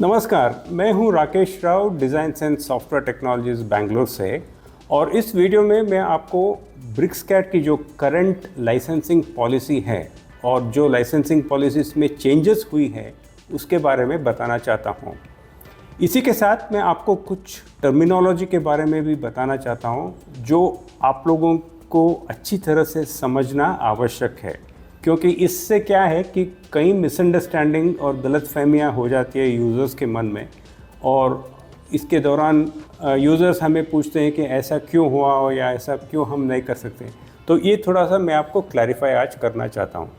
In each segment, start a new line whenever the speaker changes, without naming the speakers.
नमस्कार, मैं हूं Rakesh Rao, design sense software technologies Bangalore से। और इस वीडियो में मैं आपको ब्रिक्सकैट की जो करंट लाइसेंसिंग पॉलिसी है और जो लाइसेंसिंग पॉलिसीज में चेंजेस हुई है उसके बारे में बताना चाहता हूं। इसी के साथ मैं आपको कुछ टर्मिनोलॉजी के बारे में भी बताना चाहता हूं जो आप लोगों को अच्छी तरह से समझना आवश्यक है, क्योंकि इससे क्या है कि कई मिसअंडरस्टैंडिंग और गलतफहमियां हो जाती है यूज़र्स के मन में। और इसके दौरान यूज़र्स हमें पूछते हैं कि ऐसा क्यों हुआ हो या ऐसा क्यों हम नहीं कर सकते। तो ये थोड़ा सा मैं आपको क्लैरिफाई आज करना चाहता हूँ।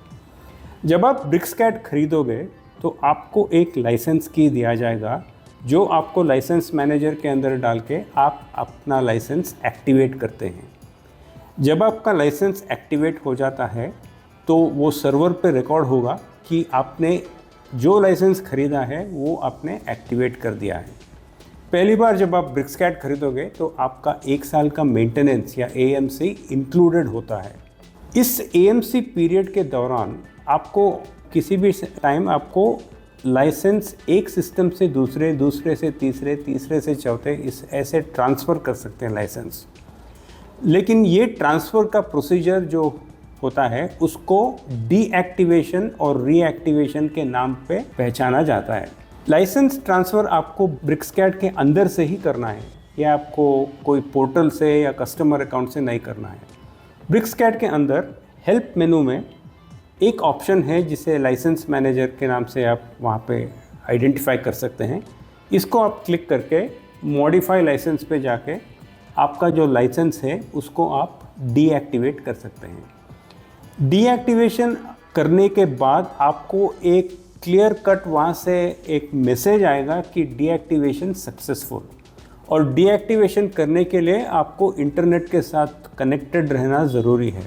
जब आप ब्रिक्सकैट खरीदोगे तो आपको एक लाइसेंस की दिया जाएगा, जो आपको लाइसेंस मैनेजर के अंदर डाल के आप अपना लाइसेंस एक्टिवेट करते हैं। जब आपका लाइसेंस एक्टिवेट हो जाता है तो वो सर्वर पे रिकॉर्ड होगा कि आपने जो लाइसेंस ख़रीदा है वो आपने एक्टिवेट कर दिया है। पहली बार जब आप ब्रिक्सकैट खरीदोगे तो आपका 1 साल का मेंटेनेंस या AMC इंक्लूडेड होता है। इस AMC पीरियड के दौरान आपको किसी भी टाइम आपको लाइसेंस एक सिस्टम से दूसरे, दूसरे से तीसरे, तीसरे से चौथे इस ऐसे ट्रांसफ़र कर सकते हैं लाइसेंस। लेकिन ये ट्रांसफ़र का प्रोसीजर जो होता है उसको डीएक्टिवेशन और रीएक्टिवेशन के नाम पे पहचाना जाता है। लाइसेंस ट्रांसफ़र आपको ब्रिक्सकैट के अंदर से ही करना है, या आपको कोई पोर्टल से या कस्टमर अकाउंट से नहीं करना है। ब्रिक्सकैट के अंदर हेल्प मेनू में एक ऑप्शन है जिसे लाइसेंस मैनेजर के नाम से आप वहाँ पे आइडेंटिफाई कर सकते हैं। इसको आप क्लिक करके मॉडिफाई लाइसेंस पे जाके आपका जो लाइसेंस है उसको आप डीएक्टिवेट कर सकते हैं। डीएक्टिवेशन करने के बाद आपको एक क्लियर कट वहाँ से एक मैसेज आएगा कि डीएक्टिवेशन सक्सेसफुल। और डीएक्टिवेशन करने के लिए आपको इंटरनेट के साथ कनेक्टेड रहना ज़रूरी है।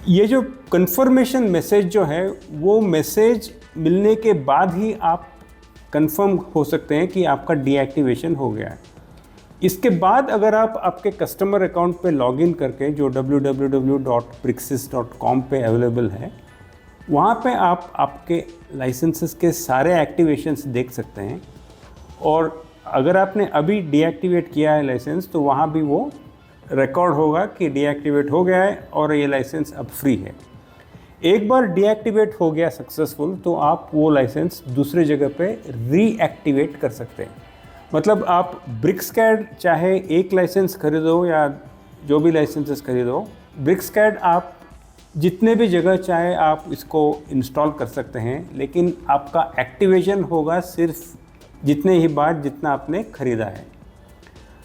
ये जो कंफर्मेशन मैसेज जो है वो मैसेज मिलने के बाद ही आप कंफर्म हो सकते हैं कि आपका डीएक्टिवेशन हो गया है। इसके बाद अगर आप आपके कस्टमर अकाउंट पे लॉगिन करके, जो www.brixis.com पे अवेलेबल है, वहाँ पे आप आपके लाइसेंसेस के सारे एक्टिवेशंस देख सकते हैं। और अगर आपने अभी डीएक्टिवेट किया है लाइसेंस तो वहाँ भी वो रिकॉर्ड होगा कि डीएक्टिवेट हो गया है और ये लाइसेंस अब फ्री है। एक बार डीएक्टिवेट हो गया सक्सेसफुल तो आप वो लाइसेंस दूसरे जगह पे रीएक्टिवेट कर सकते हैं। मतलब आप ब्रिक्सकैट चाहे एक लाइसेंस खरीदो या जो भी लाइसेंसेस खरीदो, ब्रिक्सकैट आप जितने भी जगह चाहे आप इसको इंस्टॉल कर सकते हैं, लेकिन आपका एक्टिवेशन होगा सिर्फ जितने ही बार जितना आपने ख़रीदा है।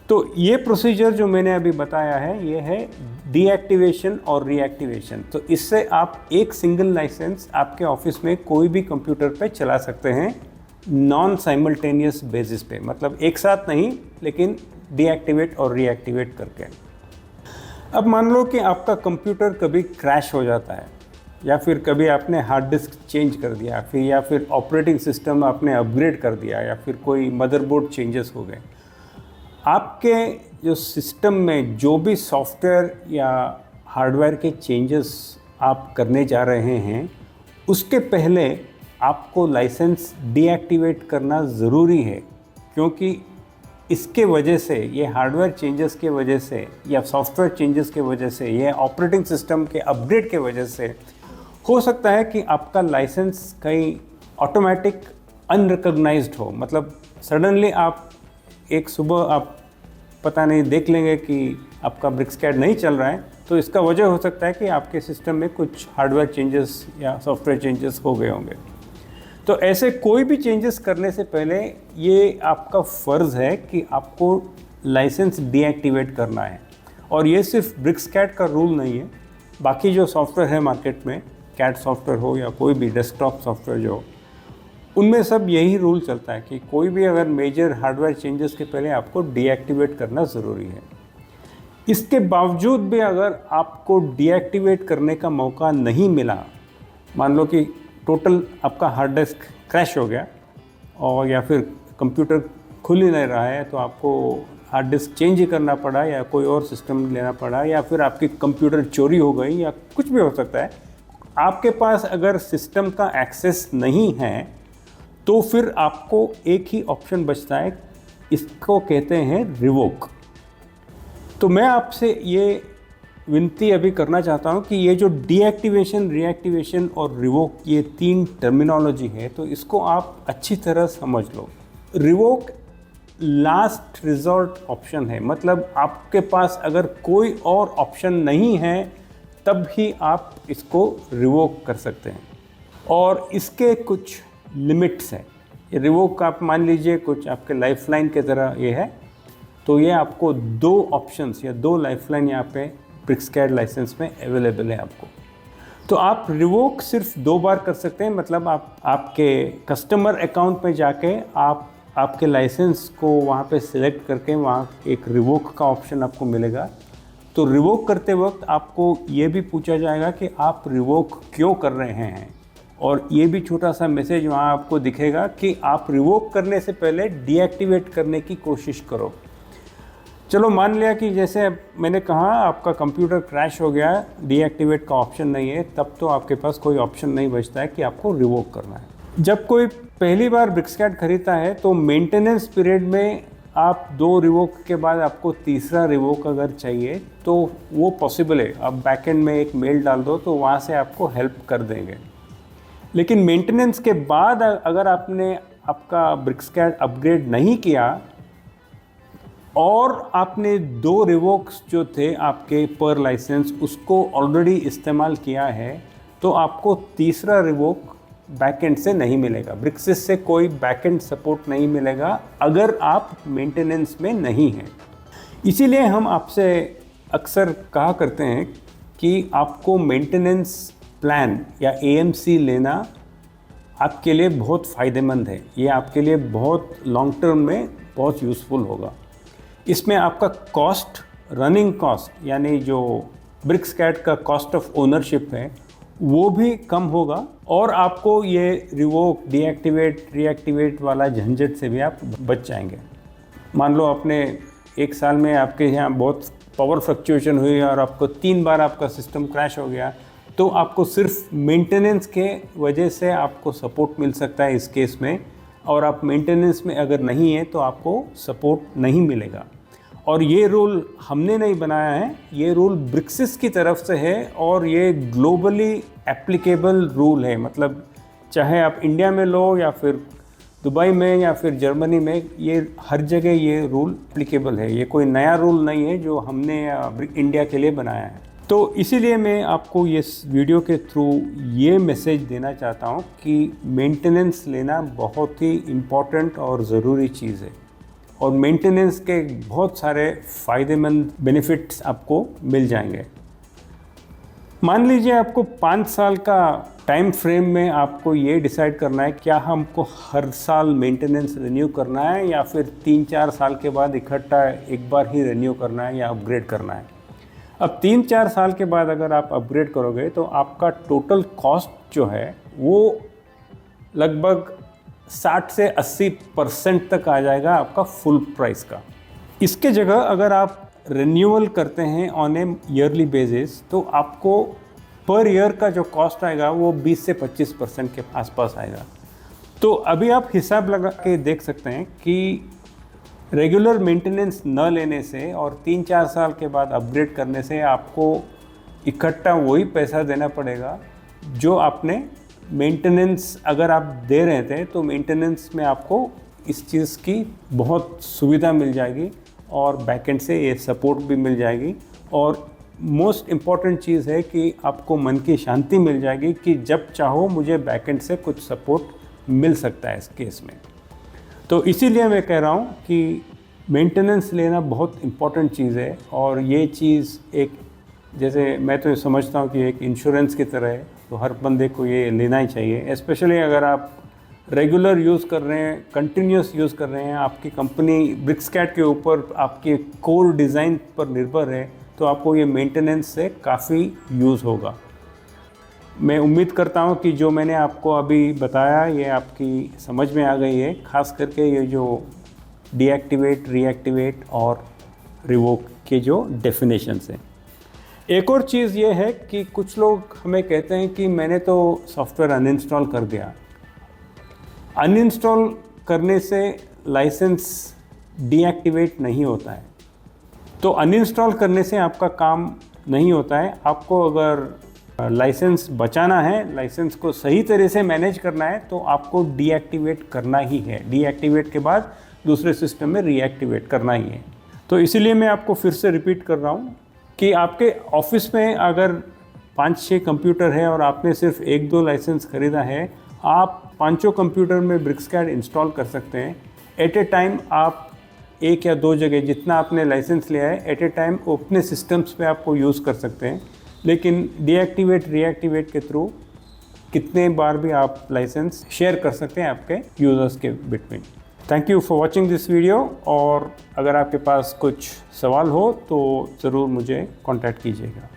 तो ये प्रोसीजर जो मैंने अभी बताया है ये है डीएक्टिवेशन और रीएक्टिवेशन। तो इससे आप एक सिंगल लाइसेंस आपके ऑफिस में कोई भी कंप्यूटर पे चला सकते हैं नॉन साइमल्टेनियस बेसिस पे, मतलब एक साथ नहीं, लेकिन डीएक्टिवेट और रीएक्टिवेट करके। अब मान लो कि आपका कंप्यूटर कभी क्रैश हो जाता है, या फिर कभी आपने हार्ड डिस्क चेंज कर दिया, या फिर ऑपरेटिंग सिस्टम आपने अपग्रेड कर दिया, या फिर कोई मदरबोर्ड चेंजेस हो गए। आपके जो सिस्टम में जो भी सॉफ्टवेयर या हार्डवेयर के चेंजेस आप करने जा रहे हैं उसके पहले आपको लाइसेंस डीएक्टिवेट करना ज़रूरी है, क्योंकि इसके वजह से, ये हार्डवेयर चेंजेस के वजह से या सॉफ्टवेयर चेंजेस के वजह से, ये ऑपरेटिंग सिस्टम के अपग्रेड के वजह से हो सकता है कि आपका लाइसेंस कहीं ऑटोमेटिक अनरिकॉग्नाइज्ड हो। मतलब सडनली आप एक सुबह आप पता नहीं देख लेंगे कि आपका ब्रिक्सकैट नहीं चल रहा है, तो इसका वजह हो सकता है कि आपके सिस्टम में कुछ हार्डवेयर चेंजेस या सॉफ्टवेयर चेंजेस हो गए होंगे। तो ऐसे कोई भी चेंजेस करने से पहले ये आपका फ़र्ज़ है कि आपको लाइसेंस डीएक्टिवेट करना है। और ये सिर्फ ब्रिक्सकैट का रूल नहीं है, बाकी जो सॉफ्टवेयर है मार्केट में, कैट सॉफ्टवेयर हो या कोई भी डेस्कटॉप सॉफ्टवेयर जो, उनमें सब यही रूल चलता है कि कोई भी अगर मेजर हार्डवेयर चेंजेस के पहले आपको डीएक्टिवेट करना ज़रूरी है। इसके बावजूद भी अगर आपको डीएक्टिवेट करने का मौका नहीं मिला, मान लो कि टोटल आपका हार्ड डिस्क क्रैश हो गया और या फिर कंप्यूटर खुल ही नहीं रहा है, तो आपको हार्ड डिस्क चेंज ही करना पड़ा या कोई और सिस्टम लेना पड़ा, या फिर आपकी कंप्यूटर चोरी हो गई या कुछ भी हो सकता है। आपके पास अगर सिस्टम का एक्सेस नहीं है तो फिर आपको एक ही ऑप्शन बचता है, इसको कहते हैं रिवोक। तो मैं आपसे ये विनती अभी करना चाहता हूँ कि ये जो डीएक्टिवेशन, रीएक्टिवेशन और रिवोक, ये 3 टर्मिनोलॉजी है, तो इसको आप अच्छी तरह समझ लो। रिवोक लास्ट रिजॉर्ट ऑप्शन है, मतलब आपके पास अगर कोई और ऑप्शन नहीं है तब ही आप इसको रिवोक कर सकते हैं, और इसके कुछ लिमिट्स हैं। ये रिवोक आप मान लीजिए कुछ आपके लाइफलाइन की तरह ये है, तो ये आपको 2 ऑप्शंस या 2 लाइफलाइन यहाँ पे ब्रिक्सकैड लाइसेंस में अवेलेबल है आपको। तो आप रिवोक सिर्फ 2 बार कर सकते हैं, मतलब आप आपके कस्टमर अकाउंट में जाके आप आपके लाइसेंस को वहाँ पे सिलेक्ट करके वहाँ एक रिवोक का ऑप्शन आपको मिलेगा। तो रिवोक करते वक्त आपको ये भी पूछा जाएगा कि आप रिवोक क्यों कर रहे हैं, और ये भी छोटा सा मैसेज वहाँ आपको दिखेगा कि आप रिवोक करने से पहले डीएक्टिवेट करने की कोशिश करो। चलो मान लिया कि जैसे मैंने कहा आपका कंप्यूटर क्रैश हो गया, डीएक्टिवेट का ऑप्शन नहीं है, तब तो आपके पास कोई ऑप्शन नहीं बचता है कि आपको रिवोक करना है। जब कोई पहली बार ब्रिक्सकैड खरीदता है तो मेंटेनेंस पीरियड में आप 2 रिवोक के बाद आपको तीसरा रिवोक अगर चाहिए तो वो पॉसिबल है। आप बैकएंड में एक मेल डाल दो तो वहाँ से आपको हेल्प कर देंगे। लेकिन मेंटेनेंस के बाद अगर आपने आपका ब्रिक्सकैड अपग्रेड नहीं किया और आपने 2 रिवोक्स जो थे आपके पर लाइसेंस उसको ऑलरेडी इस्तेमाल किया है, तो आपको तीसरा रिवोक बैकएंड से नहीं मिलेगा। ब्रिक्सिस से कोई बैकएंड सपोर्ट नहीं मिलेगा अगर आप मेंटेनेंस में नहीं हैं। इसीलिए हम आपसे अक्सर कहा करते हैं कि आपको मेंटेनेंस प्लान या एएमसी लेना आपके लिए बहुत फ़ायदेमंद है। ये आपके लिए बहुत लॉन्ग टर्म में बहुत यूज़फुल होगा। इसमें आपका कॉस्ट, रनिंग कॉस्ट यानी जो ब्रिक्सकैड का कॉस्ट ऑफ ओनरशिप है वो भी कम होगा, और आपको ये रिवोक, डीएक्टिवेट, रीएक्टिवेट वाला झंझट से भी आप बच जाएंगे। मान लो आपने 1 साल में आपके यहाँ बहुत पावर फ्लक्चुएशन हुई और आपको 3 बार आपका सिस्टम क्रैश हो गया, तो आपको सिर्फ मेंटेनेंस के वजह से आपको सपोर्ट मिल सकता है इस केस में, और आप मेंटेनेंस में अगर नहीं है तो आपको सपोर्ट नहीं मिलेगा। और ये रूल हमने नहीं बनाया है, ये रूल ब्रिक्सिस की तरफ से है और ये ग्लोबली एप्लीकेबल रूल है। मतलब चाहे आप इंडिया में लो या फिर दुबई में या फिर जर्मनी में, ये हर जगह ये रूल एप्लीकेबल है। ये कोई नया रूल नहीं है जो हमने इंडिया के लिए बनाया है। तो इसीलिए मैं आपको ये वीडियो के थ्रू ये मैसेज देना चाहता हूँ कि मेंटेनेंस लेना बहुत ही इम्पॉर्टेंट और ज़रूरी चीज़ है, और मेंटेनेंस के बहुत सारे फ़ायदेमंद बेनिफिट्स आपको मिल जाएंगे। मान लीजिए आपको 5 साल का टाइम फ्रेम में आपको ये डिसाइड करना है क्या हमको हर साल मेंटेनेंस रिन्यू करना है या फिर 3-4 साल के बाद इकट्ठा एक बार ही रिन्यू करना है या अपग्रेड करना है। अब 3-4 साल के बाद अगर आप अपग्रेड करोगे तो आपका टोटल कॉस्ट जो है वो लगभग 60 से 80% तक आ जाएगा आपका फुल प्राइस का। इसके जगह अगर आप रिन्यूअल करते हैं ऑन ए ईयरली बेसिस तो आपको पर ईयर का जो कॉस्ट आएगा वो 20 से 25% के आसपास आएगा। तो अभी आप हिसाब लगा के देख सकते हैं कि रेगुलर मेंटेनेंस न लेने से और 3-4 साल के बाद अपग्रेड करने से आपको इकट्ठा वही पैसा देना पड़ेगा जो आपने मेंटेनेंस अगर आप दे रहे थे, तो मेंटेनेंस में आपको इस चीज़ की बहुत सुविधा मिल जाएगी और बैकएंड से ये सपोर्ट भी मिल जाएगी। और मोस्ट इम्पॉर्टेंट चीज़ है कि आपको मन की शांति मिल जाएगी कि जब चाहो मुझे बैकएंड से कुछ सपोर्ट मिल सकता है इस केस में। तो इसीलिए मैं कह रहा हूँ कि मेंटेनेंस लेना बहुत इम्पॉर्टेंट चीज़ है, और ये चीज़ एक, जैसे मैं तो समझता हूँ कि एक इंश्योरेंस की तरह है, तो हर बंदे को ये लेना ही चाहिए। स्पेशली अगर आप रेगुलर यूज़ कर रहे हैं, कंटिन्यूस यूज़ कर रहे हैं, आपकी कंपनी ब्रिक्सकैड के ऊपर आपके कोर डिज़ाइन पर निर्भर है, तो आपको ये मेंटेनेंस से काफ़ी यूज़ होगा। मैं उम्मीद करता हूँ कि जो मैंने आपको अभी बताया ये आपकी समझ में आ गई है, ख़ास करके ये जो डीएक्टिवेट, रीएक्टिवेट और रिवोक के जो डेफिनेशंस हैं। एक और चीज़ ये है कि कुछ लोग हमें कहते हैं कि मैंने तो सॉफ्टवेयर अनइंस्टॉल कर दिया, अनइंस्टॉल करने से लाइसेंस डीएक्टिवेट नहीं होता है। तो अनइंस्टॉल करने से आपका काम नहीं होता है। आपको अगर लाइसेंस बचाना है, लाइसेंस को सही तरह से मैनेज करना है, तो आपको डीएक्टिवेट करना ही है। डीएक्टिवेट के बाद दूसरे सिस्टम में रीएक्टिवेट करना ही है। तो इसीलिए मैं आपको फिर से रिपीट कर रहा हूँ कि आपके ऑफिस में अगर 5-6 कंप्यूटर है और आपने सिर्फ 1-2 लाइसेंस खरीदा है, आप 5 कंप्यूटर में ब्रिक्सकैड इंस्टॉल कर सकते हैं। एट ए टाइम आप 1 या 2 जगह जितना आपने लाइसेंस लिया है एट ए टाइम अपने सिस्टम्स पे आपको यूज़ कर सकते हैं। लेकिन डीएक्टिवेट रीएक्टिवेट के थ्रू कितने बार भी आप लाइसेंस शेयर कर सकते हैं आपके यूज़र्स के between. Thank you for watching this video, और अगर आपके पास कुछ सवाल हो तो ज़रूर मुझे कॉन्टैक्ट कीजिएगा।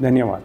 धन्यवाद।